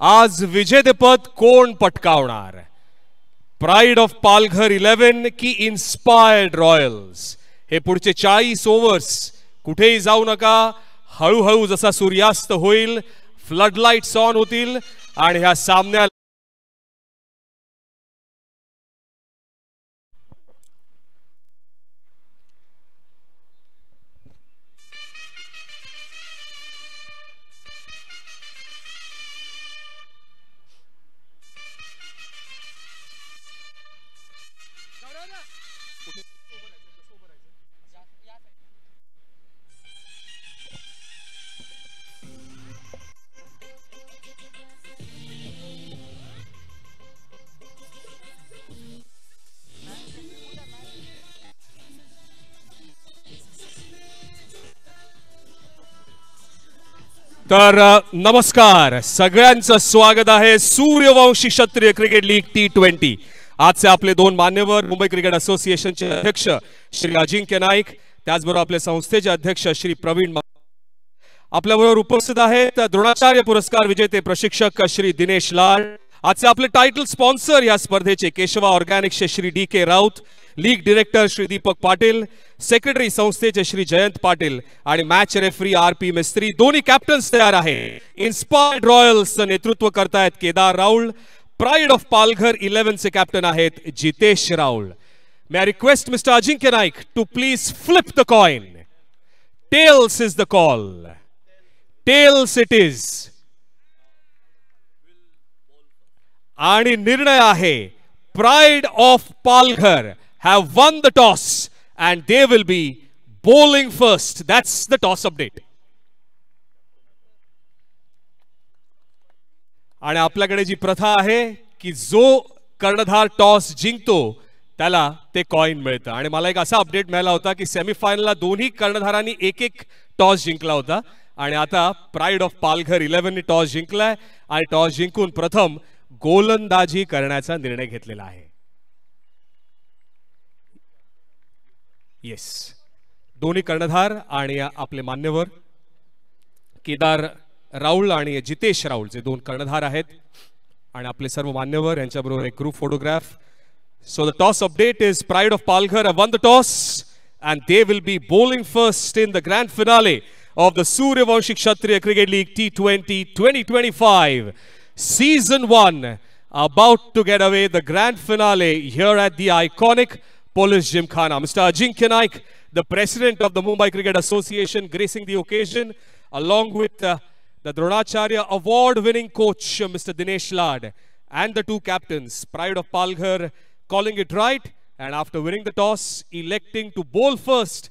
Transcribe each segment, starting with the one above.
आज विजेतेपद कोण पटकावणार? प्राइड ऑफ पालघर 11 की इन्स्पायर्ड रॉयल्स? हे पुढचे 40 ओव्हर्स कुठेही जाऊ नका. हळूहळू जसा सूर्यास्त होईल फ्लडलाइट्स ऑन होतील आणि ह्या सामन्याला तर नमस्कार, सगळ्यांचं स्वागत आहे सूर्यवंशी क्षत्रिय क्रिकेट लीग T20. आजचे आपले दोन मान्यवर मुंबई क्रिकेट असोसिएशनचे अध्यक्ष श्री अजिंक्य नाईक, त्याचबरोबर आपले संस्थेचे अध्यक्ष श्री प्रवीण आपल्याबरोबर उपस्थित आहेत. द्रोणाचार्य पुरस्कार विजेते प्रशिक्षक श्री दिनेश लाड, आजचे आपले टायटल स्पॉन्सर या स्पर्धेचे केशवा ऑर्गॅनिक्सचे Shri DK Raut, league director Shri Deepak Patil, secretary संस्थेचे श्री जयंत पाटील आणि मॅच रेफरी RP मिस्त्री. दोन्ही कॅप्टन्स तयार आहे. इन्स्पायर्ड रॉयल्सचं नेतृत्व करतायत केदार राहुल. प्राइड ऑफ पालघर 11 चे कॅप्टन आहेत Jitesh Rahul. May I request mister Ajinkya Naik to please flip the coin. Tails is the call. Tails it is. आणि निर्णय आहे pride of Palghar have won the toss and they will be bowling first. That's the toss update. आणि आपल्याकडे जी प्रथा आहे की जो कर्णधार टॉस जिंकतो त्याला ते कॉइन मिळतं. आणि मला एक असा अपडेट मिळाला होता की सेमीफायनलला दोन्ही कर्णधारांनी एक एक टॉस जिंकला होता आणि आता प्राइड ऑफ पालघर 11 ने टॉस जिंकलाय आणि टॉस जिंकून प्रथम गोलंदाजी करण्याचा निर्णय घेतलेला आहे. येस, दोन्ही कर्णधार आणि आपले मान्यवर केदार राहुल आणि जितेश राहुल जे दोन कर्णधार आहेत आणि आपले सर्व मान्यवर यांच्याबरोबर एक group photograph. So the toss update is pride of Palghar have won the toss and they will be bowling first in the grand finale of the Suryavamshi Kshatriya Cricket League T20 2025 Season 1 about to get away. The grand finale here at the iconic Police Gymkhana. Mr. Ajinkya Naik, the president of the Mumbai Cricket Association, gracing the occasion, along with the Dronacharya award-winning coach, Mr. Dinesh Lad, and the two captains, Pride of Palghar, calling it right, and after winning the toss, electing to bowl first.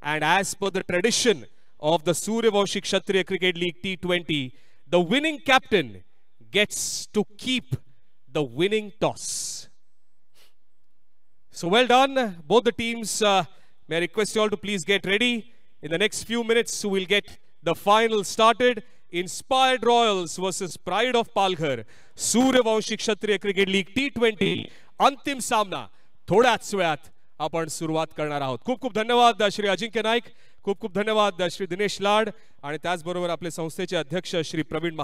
And as per the tradition of the Suryavamshi Kshatriya Cricket League T20, the winning captain gets to keep the winning toss. So well done, both the teams. May I request you all to please get ready. In the next few minutes, we'll get the final started. Inspired Royals versus Pride of Palghar, Suryavamshi Kshatriya Cricket League T20. अंतिम सामना थोड्याच वेळात आपण सुरुवात करणार आहोत. खूप खूप धन्यवाद श्री अजिंक्य नाईक, खूप खूप धन्यवाद श्री दिनेश लाड आणि त्याचबरोबर आपले संस्थेचे अध्यक्ष श्री प्रवीण